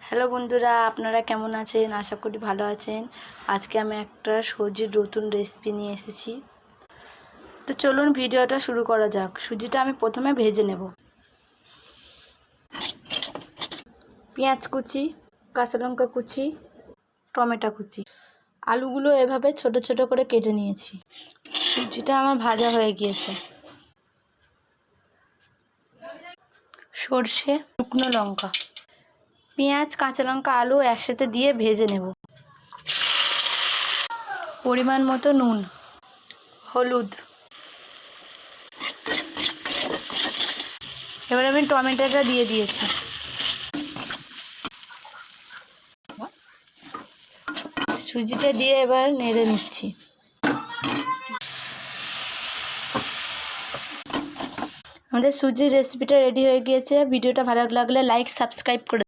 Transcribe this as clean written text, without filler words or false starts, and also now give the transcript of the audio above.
Hello বন্ধুরা, আপনারা কেমন আছেন? আশা করি ভালো আছেন। আজকে আমি একটা সুজির নতুন রেসিপি নিয়ে এসেছি। তো চলুন ভিডিওটা শুরু করা যাক। সুজিটা আমি প্রথমে ভেজে নেব। পেঁয়াজ কুচি, কাঁচা লঙ্কা কুচি, টমেটো কুচি, আলুগুলো এভাবে ছোট ছোট করে কেটে নিয়েছি। সুজিটা আমার ভাজা হয়ে গিয়েছে। সর্ষে, শুকনো লঙ্কা, পেঁয়াজ, কাঁচা লঙ্কা, আলু একসাথে দিয়ে ভেজে নেব। পরিমাণ মতো নুন, হলুদ। এবার আমি টমেটোটা দিয়ে দিয়েছি। সুজিটা দিয়ে এবার নেড়ে নিচ্ছি। আমাদের সুজির রেসিপিটা রেডি হয়ে গিয়েছে। ভিডিওটা ভালো লাগলে লাইক সাবস্ক্রাইব করে